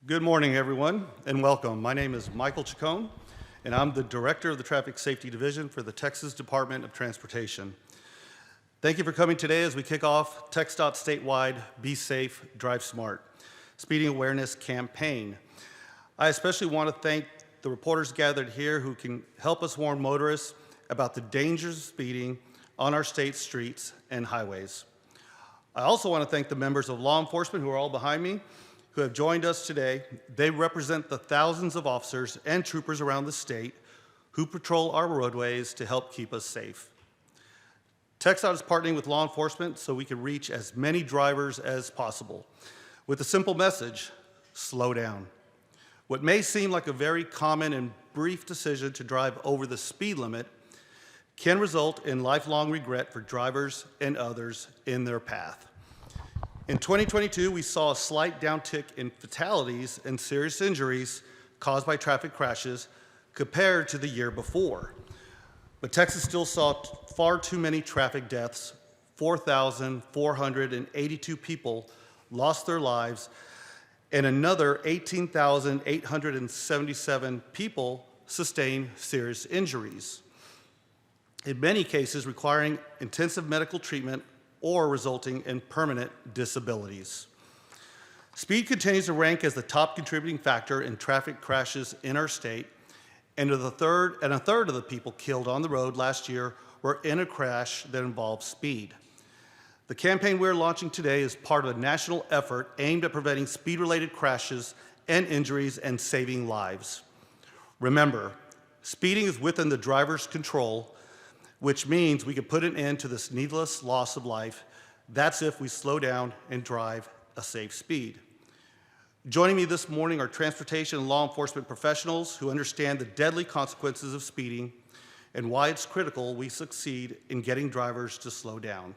Good morning, everyone, and welcome. My name is Michael Chacon, and I'm the Director of the Traffic Safety Division for the Texas Department of Transportation. Thank you for coming today as we kick off TXDOT statewide Be Safe, Drive Smart Speeding Awareness Campaign. I especially want to thank the reporters gathered here who can help us warn motorists about the dangers of speeding on our state streets and highways. I also want to thank the members of law enforcement who are all behind me who have joined us today. They represent the thousands of officers and troopers around the state who patrol our roadways to help keep us safe. TXDOT is partnering with law enforcement so we can reach as many drivers as possible with a simple message: slow down. What may seem like a very common and brief decision to drive over the speed limit can result in lifelong regret for drivers and others in their path. In 2022, we saw a slight downtick in fatalities and serious injuries caused by traffic crashes compared to the year before. But Texas still saw far too many traffic deaths. 4,482 people lost their lives, and another 18,877 people sustained serious injuries, in many cases requiring intensive medical treatment or resulting in permanent disabilities. Speed continues to rank as the top contributing factor in traffic crashes in our state, and a third of the people killed on the road last year were in a crash that involved speed. The campaign we're launching today is part of a national effort aimed at preventing speed-related crashes and injuries and saving lives. Remember, speeding is within the driver's control, which means we can put an end to this needless loss of life. That's if we slow down and drive a safe speed. Joining me this morning are transportation and law enforcement professionals who understand the deadly consequences of speeding and why it's critical we succeed in getting drivers to slow down.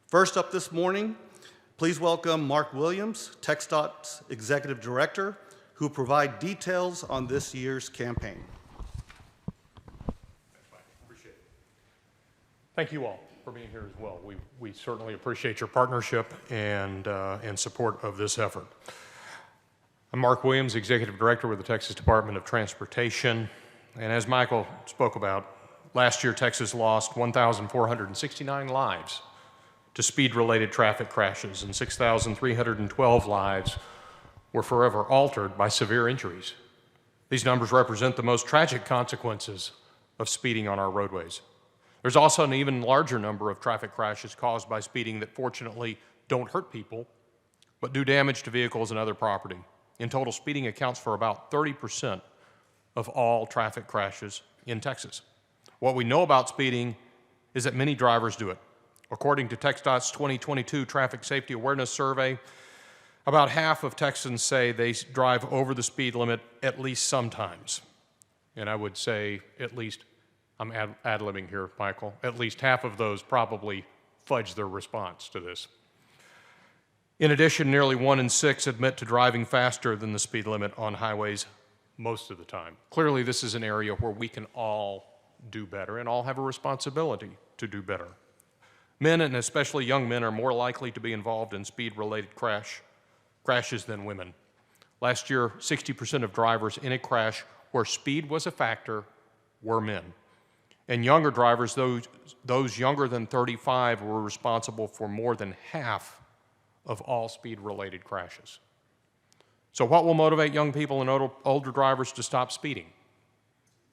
First up this morning, please welcome Mark Williams, TXDOT's Executive Director, who will provide details on this year's campaign. Thank you all for being here as well. We certainly appreciate your partnership and support of this effort. I'm Mark Williams, Executive Director with the Texas Department of Transportation. And as Michael spoke about, last year Texas lost 1,469 lives to speed-related traffic crashes, and 6,312 lives were forever altered by severe injuries. These numbers represent the most tragic consequences of speeding on our roadways. There's also an even larger number of traffic crashes caused by speeding that fortunately don't hurt people, but do damage to vehicles and other property. In total, speeding accounts for about 30% of all traffic crashes in Texas. What we know about speeding is that many drivers do it. According to TXDOT's 2022 Traffic Safety Awareness Survey, about half of Texans say they drive over the speed limit at least sometimes. And I would say at least, I'm ad-libbing here, Michael, at least half of those probably fudge their response to this. In addition, nearly 1 in 6 admit to driving faster than the speed limit on highways most of the time. Clearly, this is an area where we can all do better and all have a responsibility to do better. Men, and especially young men, are more likely to be involved in speed-related crashes than women. Last year, 60% of drivers in a crash where speed was a factor were men. And younger drivers, those younger than 35, were responsible for more than half of all speed-related crashes. So what will motivate young people and older drivers to stop speeding?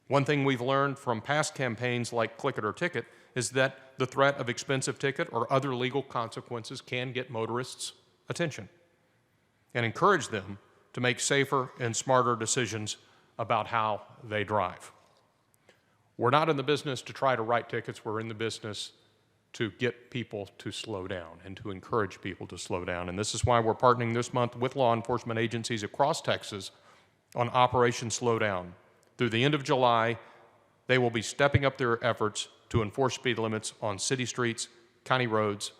One thing we've learned from past campaigns like Click It or Ticket is that the threat of expensive ticket or other legal consequences can get motorists' attention and encourage them to make safer and smarter decisions about how they drive. We're not in the business to try to write tickets. We're in the business to get people to slow down and to encourage people to slow down. And this is why we're partnering this month with law enforcement agencies across Texas on Operation Slow Down. Through the end of July, they will be stepping up their efforts to enforce speed limits on city streets, county roads,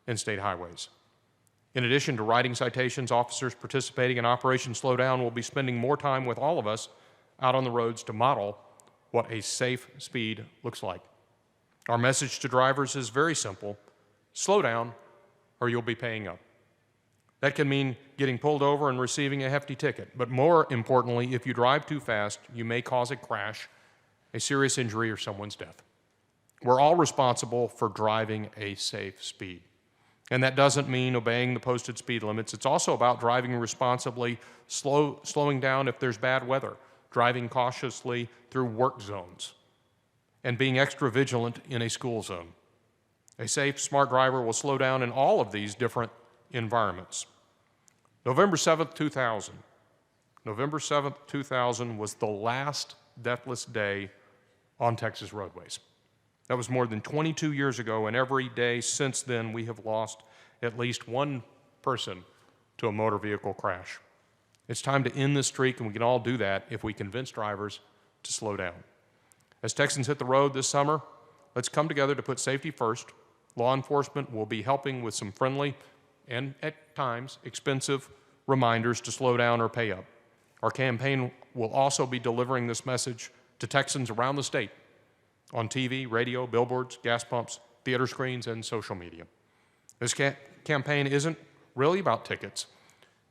and state highways. In addition to writing citations, officers participating in Operation Slow Down will be spending more time with all of us out on the roads to model what a safe speed looks like. Our message to drivers is very simple: slow down or you'll be paying up. That can mean getting pulled over and receiving a hefty ticket. But more importantly, if you drive too fast, you may cause a crash, a serious injury, or someone's death. We're all responsible for driving a safe speed. And that doesn't mean obeying the posted speed limits. It's also about driving responsibly, slowing down if there's bad weather, driving cautiously through work zones, and being extra vigilant in a school zone. A safe, smart driver will slow down in all of these different environments. November 7th, 2000. November 7th, 2000 was the last deathless day on Texas roadways. That was more than 22 years ago, and every day since then we have lost at least one person to a motor vehicle crash. It's time to end this streak, and we can all do that if we convince drivers to slow down. As Texans hit the road this summer, let's come together to put safety first. Law enforcement will be helping with some friendly and, at times, expensive reminders to slow down or pay up. Our campaign will also be delivering this message to Texans around the state on TV, radio, billboards, gas pumps, theater screens, and social media. This campaign isn't really about tickets.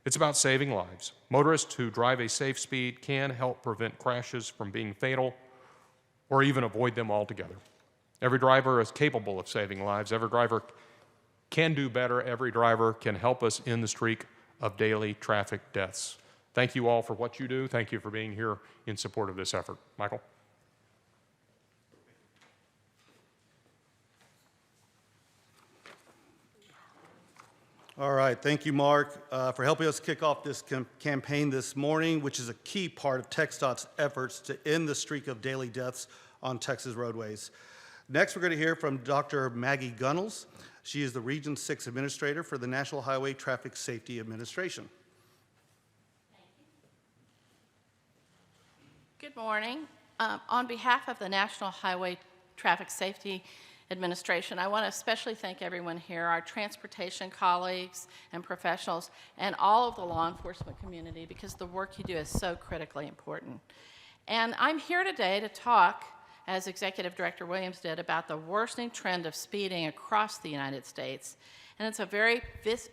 It's about saving lives. Motorists who drive a safe speed can help prevent crashes from being fatal or even avoid them altogether. Every driver is capable of saving lives. Every driver can do better. Every driver can help us in the streak of daily traffic deaths. Thank you all for what you do. Thank you for being here in support of this effort. Michael? All right, thank you, Mark, for helping us kick off this campaign this morning, which is a key part of TXDOT's efforts to end the streak of daily deaths on Texas roadways. Next, we're going to hear from Dr. Maggie Gunnels. She is the Region 6 Administrator for the National Highway Traffic Safety Administration. Good morning. On behalf of the National Highway Traffic Safety Administration, I want to especially thank everyone here, our transportation colleagues and professionals, and all of the law enforcement community, because the work you do is so critically important. And I'm here today to talk, as Executive Director Williams did, about the worsening trend of speeding across the United States. And it's a very,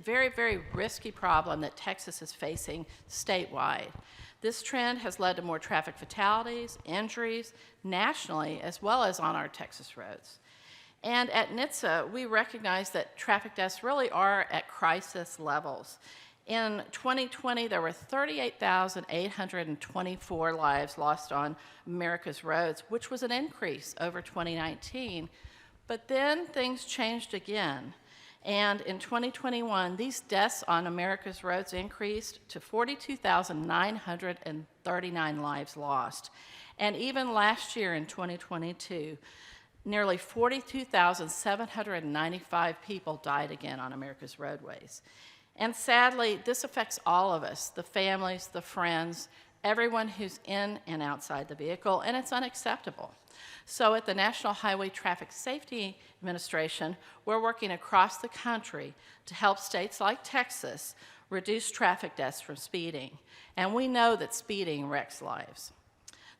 very risky problem that Texas is facing statewide. This trend has led to more traffic fatalities, injuries, nationally, as well as on our Texas roads. And at NHTSA, we recognize that traffic deaths really are at crisis levels. In 2020, there were 38,824 lives lost on America's roads, which was an increase over 2019. But then things changed again. And in 2021, these deaths on America's roads increased to 42,939 lives lost. And even last year in 2022, nearly 42,795 people died again on America's roadways. And sadly, this affects all of us, the families, the friends, everyone who's in and outside the vehicle, and it's unacceptable. So at the National Highway Traffic Safety Administration, we're working across the country to help states like Texas reduce traffic deaths from speeding. And we know that speeding wrecks lives.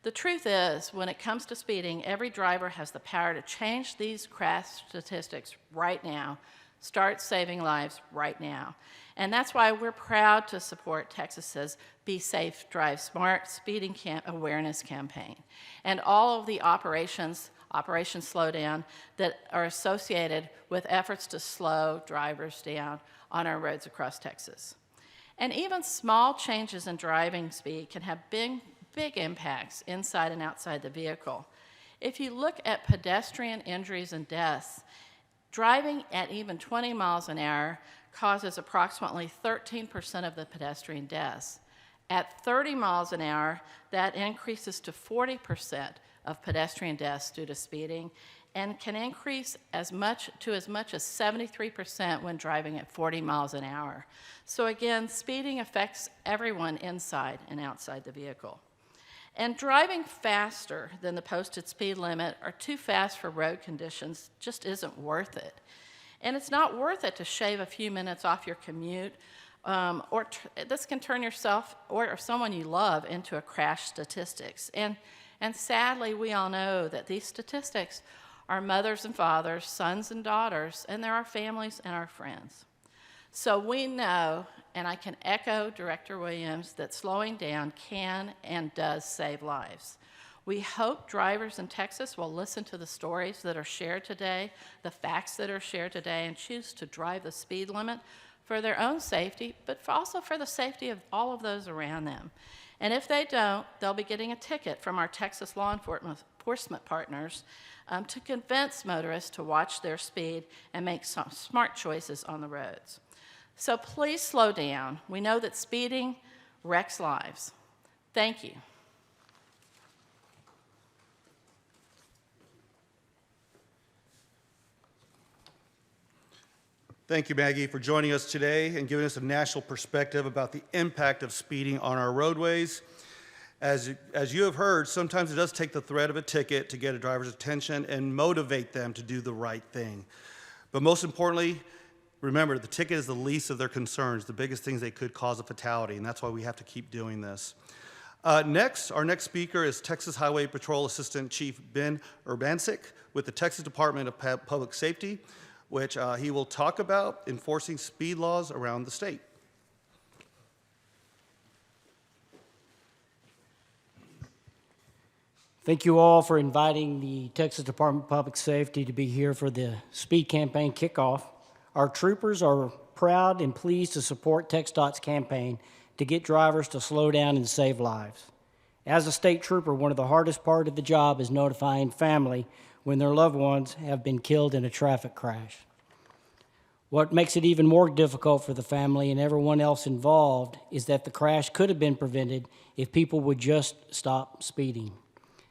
The truth is, when it comes to speeding, every driver has the power to change these crash statistics right now, start saving lives right now. And that's why we're proud to support Texas's Be Safe, Drive Smart speeding awareness campaign and all of the Operation Slowdown that are associated with efforts to slow drivers down on our roads across Texas. And even small changes in driving speed can have big impacts inside and outside the vehicle. If you look at pedestrian injuries and deaths, driving at even 20 miles an hour causes approximately 13% of the pedestrian deaths. At 30 miles an hour, that increases to 40% of pedestrian deaths due to speeding, and can increase as much as 73% when driving at 40 miles an hour. So again, speeding affects everyone inside and outside the vehicle. And driving faster than the posted speed limit or too fast for road conditions just isn't worth it. And it's not worth it to shave a few minutes off your commute, this can turn yourself or someone you love into a crash statistics. And sadly, we all know that these statistics are mothers and fathers, sons and daughters, and there are families and our friends. So we know, and I can echo Director Williams, that slowing down can and does save lives. We hope drivers in Texas will listen to the stories that are shared today, the facts that are shared today, and choose to drive the speed limit for their own safety, but also for the safety of all of those around them. And if they don't, they'll be getting a ticket from our Texas law enforcement partners to convince motorists to watch their speed and make some smart choices on the roads. So please slow down. We know that speeding wrecks lives. Thank you. Thank you, Maggie, for joining us today and giving us a national perspective about the impact of speeding on our roadways. As you have heard, sometimes it does take the threat of a ticket to get a driver's attention and motivate them to do the right thing. But most importantly, remember, the ticket is the least of their concerns, the biggest things they could cause a fatality, and that's why we have to keep doing this. Our next speaker is Texas Highway Patrol Assistant Chief Ben Urbancic with the Texas Department of Public Safety, which he will talk about enforcing speed laws around the state. Thank you all for inviting the Texas Department of Public Safety to be here for the speed campaign kickoff. Our troopers are proud and pleased to support TXDOT's campaign to get drivers to slow down and save lives. As a state trooper, one of the hardest parts of the job is notifying family when their loved ones have been killed in a traffic crash. What makes it even more difficult for the family and everyone else involved is that the crash could have been prevented if people would just stop speeding.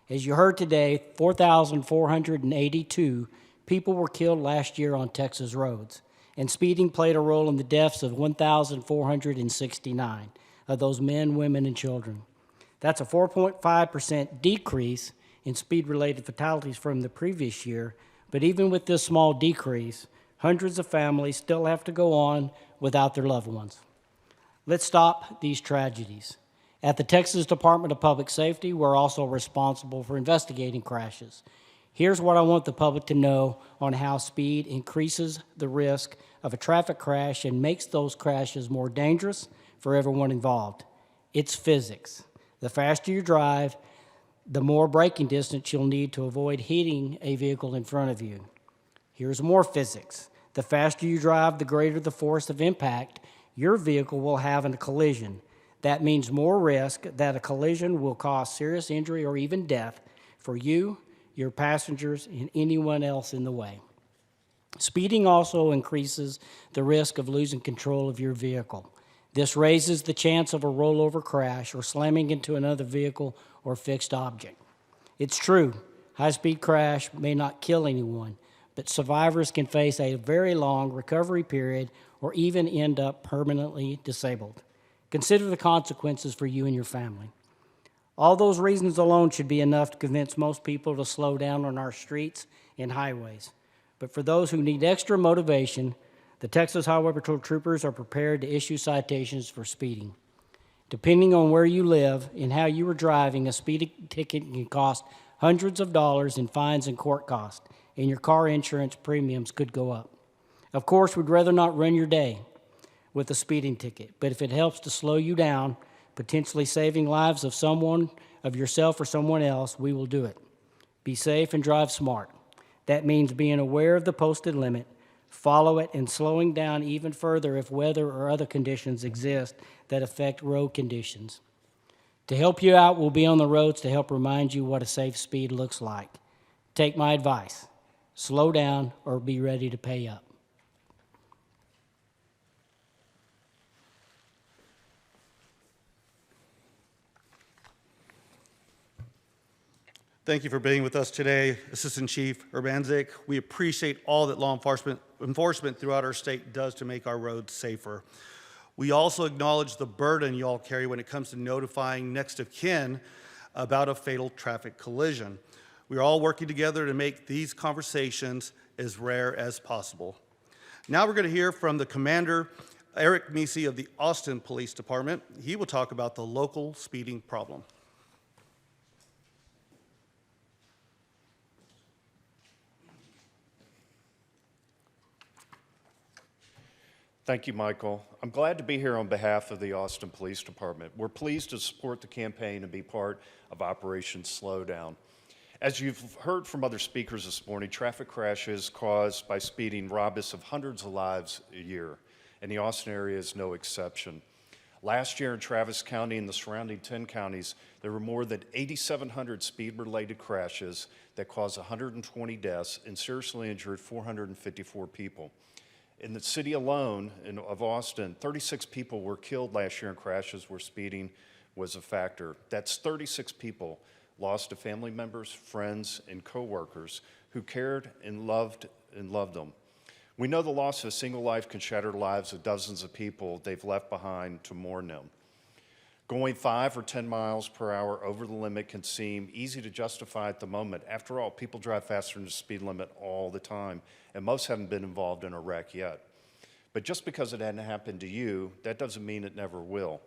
As you heard today, 4,482 people were killed last year on Texas roads, and speeding played a role in the deaths of 1,469 of those men, women, and children. That's a 4.5% decrease in speed-related fatalities from the previous year, but even with this small decrease, hundreds of families still have to go on without their loved ones. Let's stop these tragedies. At the Texas Department of Public Safety, we're also responsible for investigating crashes. Here's what I want the public to know on how speed increases the risk of a traffic crash and makes those crashes more dangerous for everyone involved. It's physics. The faster you drive, the more braking distance you'll need to avoid hitting a vehicle in front of you. Here's more physics. The faster you drive, the greater the force of impact your vehicle will have in a collision. That means more risk that a collision will cause serious injury or even death for you, your passengers, and anyone else in the way. Speeding also increases the risk of losing control of your vehicle. This raises the chance of a rollover crash or slamming into another vehicle or fixed object. It's true, high-speed crash may not kill anyone, but survivors can face a very long recovery period or even end up permanently disabled. Consider the consequences for you and your family. All those reasons alone should be enough to convince most people to slow down on our streets and highways. But for those who need extra motivation, the Texas Highway Patrol troopers are prepared to issue citations for speeding. Depending on where you live and how you were driving, a speeding ticket can cost hundreds of dollars in fines and court costs, and your car insurance premiums could go up. Of course, we'd rather not run your day with a speeding ticket, but if it helps to slow you down, potentially saving lives of someone, of yourself or someone else, we will do it. Be safe and drive smart. That means being aware of the posted limit, follow it, and slowing down even further if weather or other conditions exist that affect road conditions. To help you out, we'll be on the roads to help remind you what a safe speed looks like. Take my advice. Slow down or be ready to pay up. Thank you for being with us today, Assistant Chief Urbancic. We appreciate all that law enforcement throughout our state does to make our roads safer. We also acknowledge the burden you all carry when it comes to notifying next of kin about a fatal traffic collision. We are all working together to make these conversations as rare as possible. Now we're going to hear from the Commander, Eric Meese of the Austin Police Department. He will talk about the local speeding problem. Thank you, Michael. I'm glad to be here on behalf of the Austin Police Department. We're pleased to support the campaign and be part of Operation Slowdown. As you've heard from other speakers this morning, traffic crashes caused by speeding rob us of hundreds of lives a year, and the Austin area is no exception. Last year in Travis County and the surrounding 10 counties, there were more than 8,700 speed-related crashes that caused 120 deaths and seriously injured 454 people. In the city alone of Austin, 36 people were killed last year in crashes where speeding was a factor. That's 36 people lost to family members, friends, and coworkers who cared and loved them. We know the loss of a single life can shatter the lives of dozens of people they've left behind to mourn them. Going 5 or 10 miles per hour over the limit can seem easy to justify at the moment. After all, people drive faster than the speed limit all the time, and most haven't been involved in a wreck yet. But just because it hadn't happened to you, that doesn't mean it never will.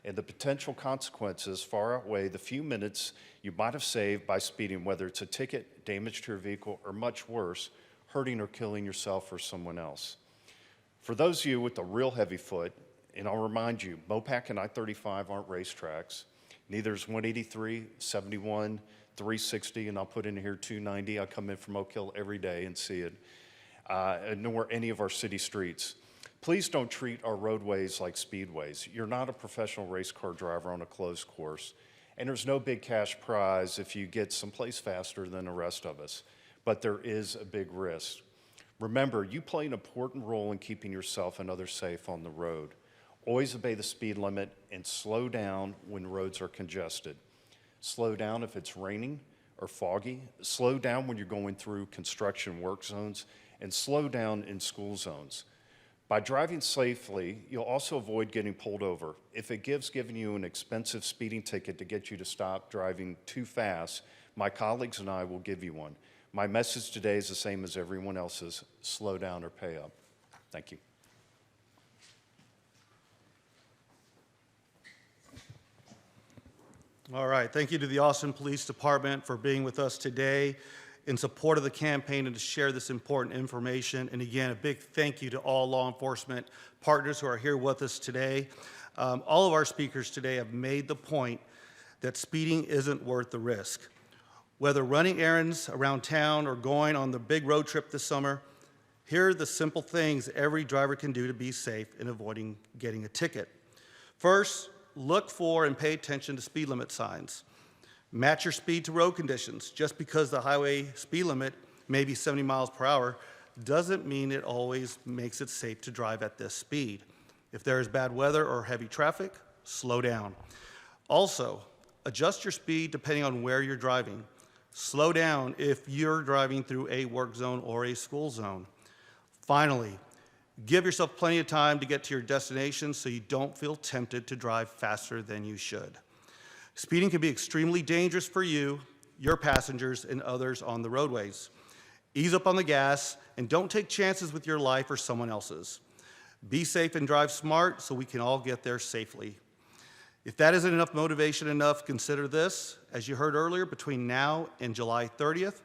And the potential consequences far outweigh the few minutes you might have saved by speeding, whether it's a ticket, damage to your vehicle, or much worse, hurting or killing yourself or someone else. For those of you with a real heavy foot, and I'll remind you, Mopac and I-35 aren't racetracks. Neither is 183, 71, 360, and I'll put in here 290. I come in from Oak Hill every day and see it, nor any of our city streets. Please don't treat our roadways like speedways. You're not a professional race car driver on a closed course, and there's no big cash prize if you get someplace faster than the rest of us, but there is a big risk. Remember, you play an important role in keeping yourself and others safe on the road. Always obey the speed limit and slow down when roads are congested. Slow down if it's raining or foggy. Slow down when you're going through construction work zones, and slow down in school zones. By driving safely, you'll also avoid getting pulled over. If it gives giving you an expensive speeding ticket to get you to stop driving too fast, my colleagues and I will give you one. My message today is the same as everyone else's: slow down or pay up. Thank you. All right, thank you to the Austin Police Department for being with us today in support of the campaign and to share this important information. And again, a big thank you to all law enforcement partners who are here with us today. All of our speakers today have made the point that speeding isn't worth the risk. Whether running errands around town or going on the big road trip this summer, here are the simple things every driver can do to be safe in avoiding getting a ticket. First, look for and pay attention to speed limit signs. Match your speed to road conditions. Just because the highway speed limit may be 70 miles per hour doesn't mean it always makes it safe to drive at this speed. If there is bad weather or heavy traffic, slow down. Also, adjust your speed depending on where you're driving. Slow down if you're driving through a work zone or a school zone. Finally, give yourself plenty of time to get to your destination so you don't feel tempted to drive faster than you should. Speeding can be extremely dangerous for you, your passengers, and others on the roadways. Ease up on the gas and don't take chances with your life or someone else's. Be safe and drive smart so we can all get there safely. If that isn't enough motivation enough, consider this. As you heard earlier, between now and July 30th,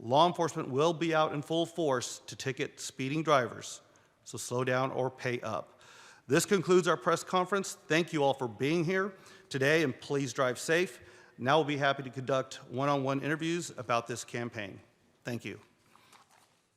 law enforcement will be out in full force to ticket speeding drivers. So slow down or pay up. This concludes our press conference. Thank you all for being here today, and please drive safe. Now we'll be happy to conduct one-on-one interviews about this campaign. Thank you.